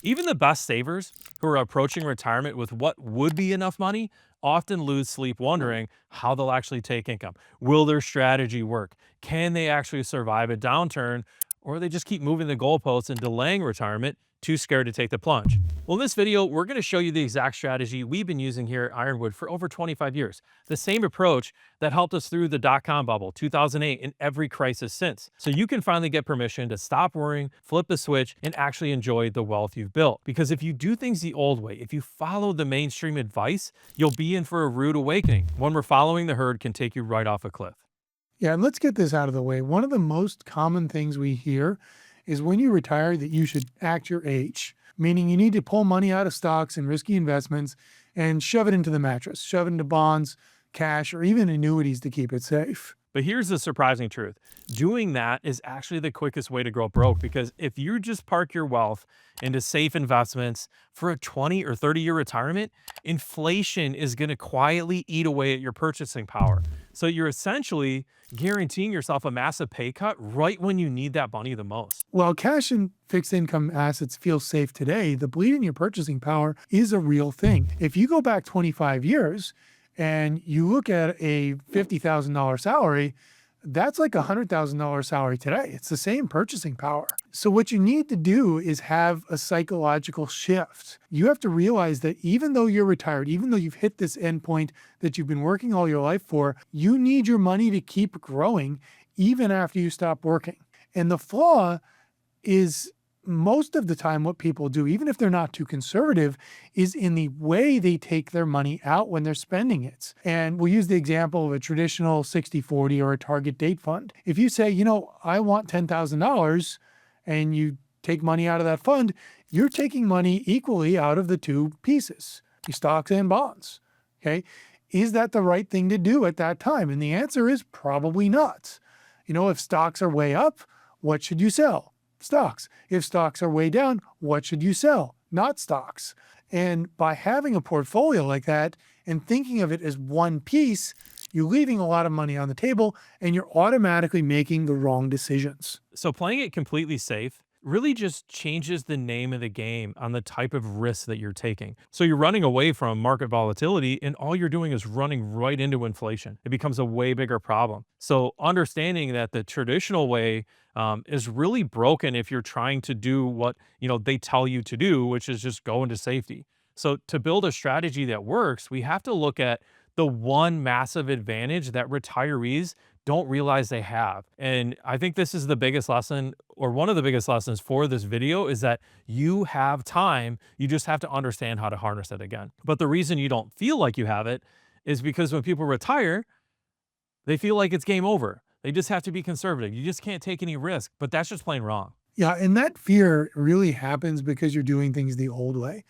Even the best savers who are approaching retirement with what would be enough money often lose sleep wondering how they'll actually take income. Will their strategy work? Can they actually survive a downturn? Or they just keep moving the goalposts and delaying retirement, too scared to take the plunge. Well, in this video, we're going to show you the exact strategy we've been using here at Ironwood for over 25 years. The same approach that helped us through the dot-com bubble, 2008, and every crisis since. So you can finally get permission to stop worrying, flip the switch, and actually enjoy the wealth you've built. Because if you do things the old way, if you follow the mainstream advice, you'll be in for a rude awakening. One where following the herd can take you right off a cliff. Yeah, and let's get this out of the way. One of the most common things we hear is when you retire that you should act your age, meaning you need to pull money out of stocks and risky investments and shove it into the mattress, shove it into bonds, cash, or even annuities to keep it safe. But here's the surprising truth. Doing that is actually the quickest way to grow broke, because if you just park your wealth into safe investments for a 20 or 30-year retirement, inflation is going to quietly eat away at your purchasing power. So you're essentially guaranteeing yourself a massive pay cut right when you need that money the most. While cash and fixed income assets feel safe today, the bleed in your purchasing power is a real thing. If you go back 25 years, and you look at a $50,000 salary, that's like a $100,000 salary today. It's the same purchasing power. So what you need to do is have a psychological shift. You have to realize that even though you're retired, even though you've hit this endpoint that you've been working all your life for, you need your money to keep growing even after you stop working. And the flaw is most of the time what people do, even if they're not too conservative, is in the way they take their money out when they're spending it. And we'll use the example of a traditional 60-40 or a target date fund. If you say, I want $10,000 and you take money out of that fund, you're taking money equally out of the two pieces, the stocks and bonds. Okay. Is that the right thing to do at that time? And the answer is probably not. If stocks are way up, what should you sell? Stocks. If stocks are way down, what should you sell? Not stocks. And by having a portfolio like that and thinking of it as one piece, you're leaving a lot of money on the table and you're automatically making the wrong decisions. So playing it completely safe really just changes the name of the game on the type of risk that you're taking. So you're running away from market volatility and all you're doing is running right into inflation. It becomes a way bigger problem. So understanding that the traditional way is really broken if you're trying to do what they tell you to do, which is just go into safety. So to build a strategy that works, we have to look at the one massive advantage that retirees don't realize they have. And I think this is the biggest lesson, or one of the biggest lessons for this video, is that you have time. You just have to understand how to harness it again. But the reason you don't feel like you have it is because when people retire, they feel like it's game over. They just have to be conservative. You just can't take any risk, but that's just plain wrong. Yeah, and that fear really happens because you're doing things the old way.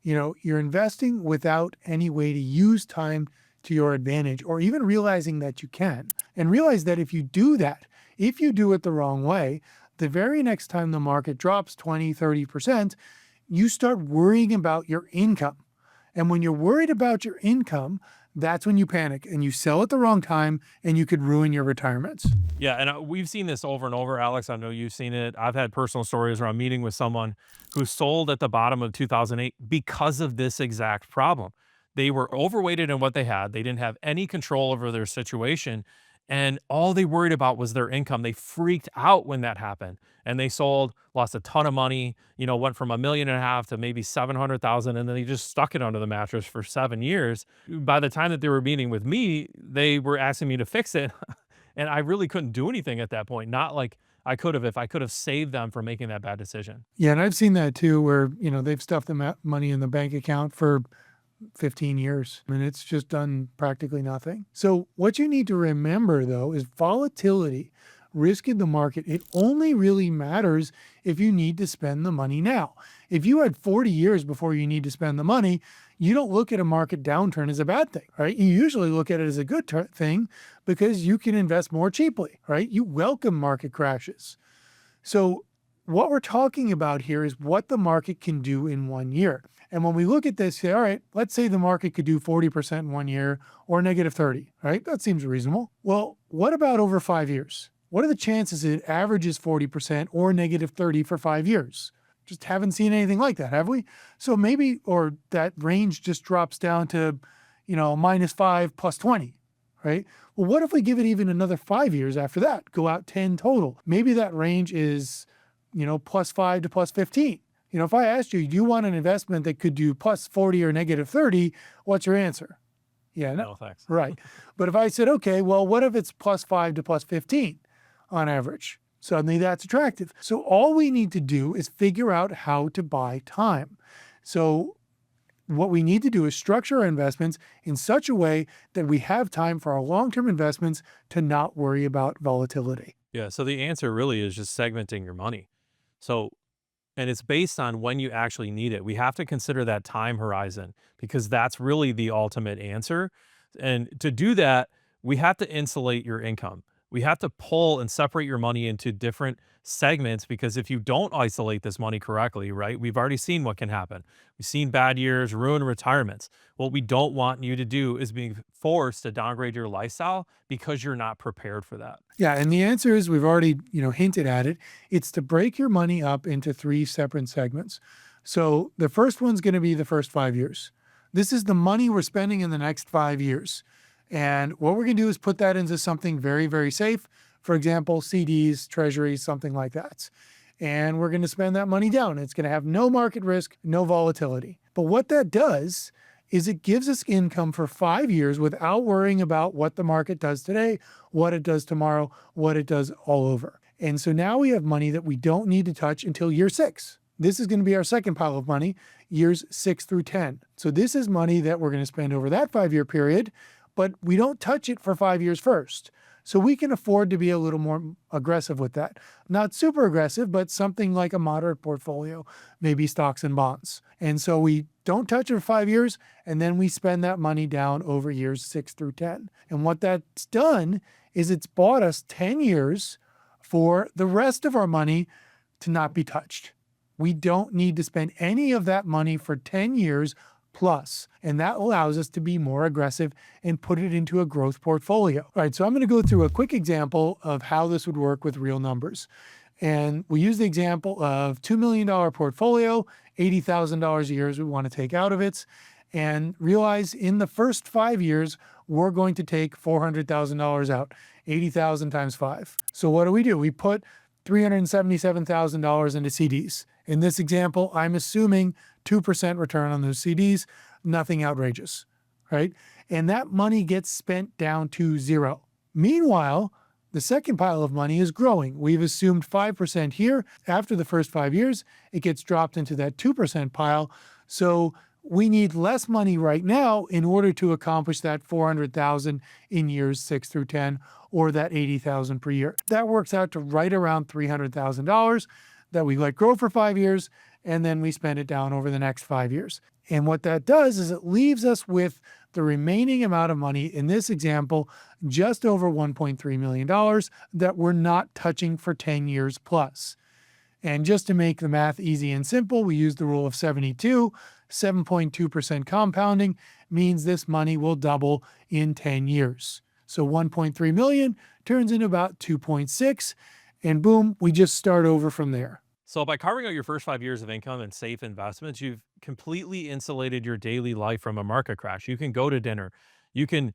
You're investing without any way to use time to your advantage, or even realizing that you can. And realize that if you do that, if you do it the wrong way, the very next time the market drops 20, 30%, you start worrying about your income. And when you're worried about your income, that's when you panic and you sell at the wrong time and you could ruin your retirements. Yeah, and we've seen this over and over, Alex. I know you've seen it. I've had personal stories where I'm meeting with someone who sold at the bottom of 2008 because of this exact problem. They were overweighted in what they had. They didn't have any control over their situation. And all they worried about was their income. They freaked out when that happened. And they sold, lost a ton of money, went from $1.5 million to maybe 700,000. And then they just stuck it under the mattress for 7 years. By the time that they were meeting with me, they were asking me to fix it. And I really couldn't do anything at that point. Not like I could have if I could have saved them from making that bad decision. Yeah, and I've seen that too, where, they've stuffed the money in the bank account for 15 years and it's just done practically nothing. So what you need to remember though is volatility, risk in the market, it only really matters if you need to spend the money now. If you had 40 years before you need to spend the money, you don't look at a market downturn as a bad thing, right? You usually look at it as a good thing because you can invest more cheaply, right? You welcome market crashes. So what we're talking about here is what the market can do in 1 year. And when we look at this, say, all right, let's say the market could do 40% in 1 year or negative 30, right? That seems reasonable. Well, what about over 5 years? What are the chances it averages 40% or negative 30 for 5 years? Just haven't seen anything like that, have we? So maybe, or that range just drops down to, -5 plus 20, right? Well, what if we give it even another 5 years after that? Go out 10 total. Maybe that range is, +5 to +15. If I asked you, do you want an investment that could do +40 or -30? What's your answer? Yeah, no. No, thanks. Right. But if I said, okay, well, what if it's +5 to +15 on average? Suddenly that's attractive. So all we need to do is figure out how to buy time. So what we need to do is structure our investments in such a way that we have time for our long-term investments to not worry about volatility. Yeah. So the answer really is just segmenting your money. So, and it's based on when you actually need it. We have to consider that time horizon because that's really the ultimate answer. And to do that, we have to insulate your income. We have to pull and separate your money into different segments because if you don't isolate this money correctly, right, we've already seen what can happen. We've seen bad years ruin retirements. What we don't want you to do is being forced to downgrade your lifestyle because you're not prepared for that. Yeah, and the answer is we've already, hinted at it. It's to break your money up into three separate segments. So the first one's going to be the first 5 years. This is the money we're spending in the next 5 years. And what we're going to do is put that into something very, very safe. For example, CDs, treasuries, something like that. And we're going to spend that money down. It's going to have no market risk, no volatility. But what that does is it gives us income for 5 years without worrying about what the market does today, what it does tomorrow, what it does all over. And so now we have money that we don't need to touch until year 6. This is going to be our second pile of money, years 6 through 10. So this is money that we're going to spend over that 5-year period, but we don't touch it for 5 years first. So we can afford to be a little more aggressive with that. Not super aggressive, but something like a moderate portfolio, maybe stocks and bonds. And so we don't touch it for 5 years, and then we spend that money down over years 6 through 10. And what that's done is it's bought us 10 years for the rest of our money to not be touched. We don't need to spend any of that money for 10 years plus, and that allows us to be more aggressive and put it into a growth portfolio. All right, so I'm going to go through a quick example of how this would work with real numbers. And we use the example of $2 million portfolio, $80,000 a year is what we want to take out of it, and realize in the first 5 years, we're going to take $400,000 out, 80,000 times 5. So what do? We put $377,000 into CDs. In this example, I'm assuming 2% return on those CDs, nothing outrageous, right? And that money gets spent down to 0. Meanwhile, the second pile of money is growing. We've assumed 5% here. After the first 5 years, it gets dropped into that 2% pile. So we need less money right now in order to accomplish that 400,000 in years 6 through 10, or that 80,000 per year. That works out to right around $300,000 that we let grow for 5 years, and then we spend it down over the next 5 years. And what that does is it leaves us with the remaining amount of money, in this example, just over $1.3 million that we're not touching for 10 years plus. And just to make the math easy and simple, we use the rule of 72. 7.2% compounding means this money will double in 10 years. So 1.3 million turns into about 2.6, and boom, we just start over from there. So by carving out your first 5 years of income and safe investments, you've completely insulated your daily life from a market crash. You can go to dinner, you can,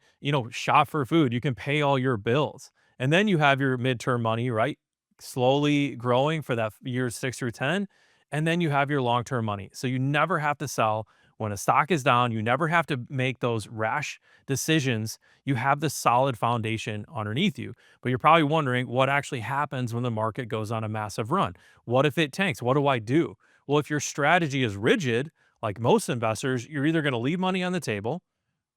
shop for food, you can pay all your bills. And then you have your midterm money, right? Slowly growing for that years 6 through 10. And then you have your long-term money. So you never have to sell when a stock is down. You never have to make those rash decisions. You have this solid foundation underneath you. But you're probably wondering what actually happens when the market goes on a massive run. What if it tanks? What do I do? Well, if your strategy is rigid, like most investors, you're either going to leave money on the table,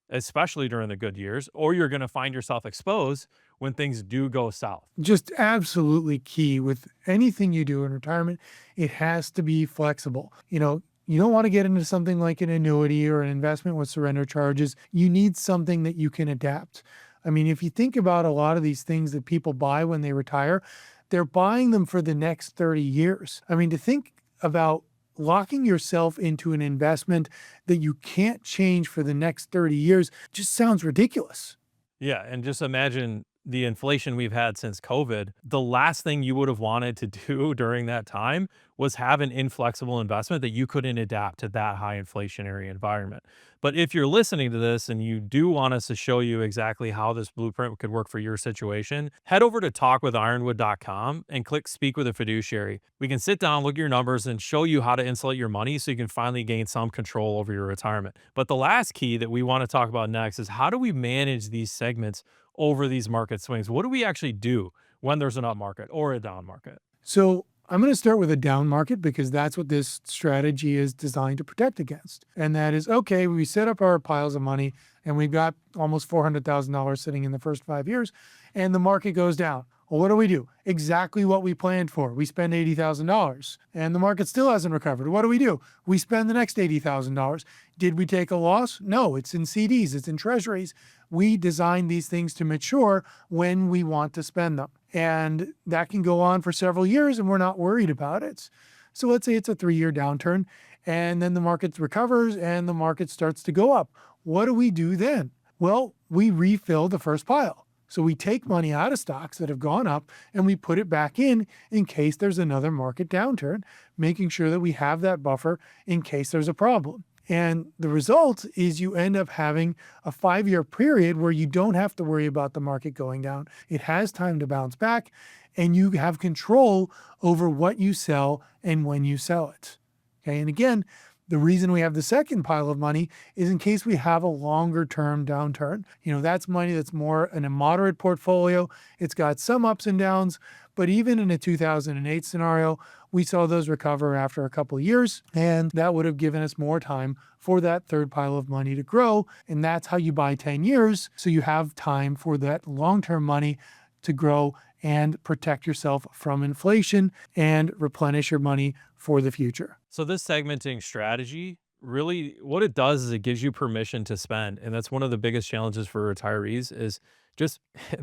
especially during the good years, or you're going to find yourself exposed when things do go south. Just absolutely key with anything you do in retirement, it has to be flexible. You don't want to get into something like an annuity or an investment with surrender charges. You need something that you can adapt. I mean, if you think about a lot of these things that people buy when they retire, they're buying them for the next 30 years. I mean, to think about locking yourself into an investment that you can't change for the next 30 years just sounds ridiculous. Yeah, and just imagine the inflation we've had since COVID, the last thing you would have wanted to do during that time was have an inflexible investment that you couldn't adapt to that high inflationary environment. But if you're listening to this and you do want us to show you exactly how this blueprint could work for your situation, head over to talkwithironwood.com and click speak with a fiduciary. We can sit down, look at your numbers, and show you how to insulate your money so you can finally gain some control over your retirement. But the last key that we want to talk about next is how do we manage these segments over these market swings? What do we actually do when there's an up market or a down market? So I'm going to start with a down market because that's what this strategy is designed to protect against. And that is, okay, we set up our piles of money and we've got almost $400,000 sitting in the first 5 years and the market goes down. Well, what do we do? Exactly what we planned for. We spend $80,000 and the market still hasn't recovered. What do? We spend the next $80,000. Did we take a loss? No, it's in CDs, it's in treasuries. We design these things to mature when we want to spend them. And that can go on for several years and we're not worried about it. So let's say it's a 3-year downturn and then the market recovers and the market starts to go up. What do we do then? Well, we refill the first pile. So we take money out of stocks that have gone up and we put it back in case there's another market downturn, making sure that we have that buffer in case there's a problem. And the result is you end up having a 5-year period where you don't have to worry about the market going down. It has time to bounce back and you have control over what you sell and when you sell it. Okay. And again, the reason we have the second pile of money is in case we have a longer term downturn. That's money that's more in a moderate portfolio. It's got some ups and downs, but even in a 2008 scenario, we saw those recover after a couple of years, and that would have given us more time for that third pile of money to grow. And that's how you buy 10 years. So you have time for that long-term money to grow and protect yourself from inflation and replenish your money for the future. So this segmenting strategy, really what it does is it gives you permission to spend. And that's one of the biggest challenges for retirees is just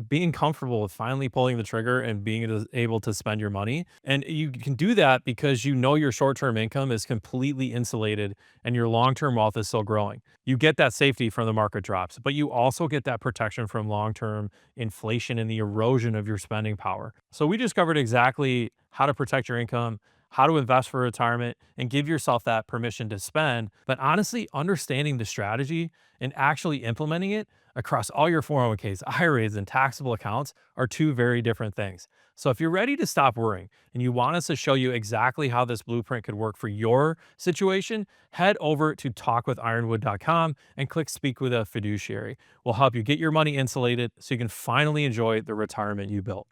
being comfortable with finally pulling the trigger and being able to spend your money. And you can do that because you know your short-term income is completely insulated and your long-term wealth is still growing. You get that safety from the market drops, but you also get that protection from long-term inflation and the erosion of your spending power. So we just covered exactly how to protect your income, how to invest for retirement, and give yourself that permission to spend. But honestly, understanding the strategy and actually implementing it across all your 401ks, IRAs, and taxable accounts are two very different things. So if you're ready to stop worrying and you want us to show you exactly how this blueprint could work for your situation, head over to talkwithironwood.com and click speak with a fiduciary. We'll help you get your money insulated so you can finally enjoy the retirement you built.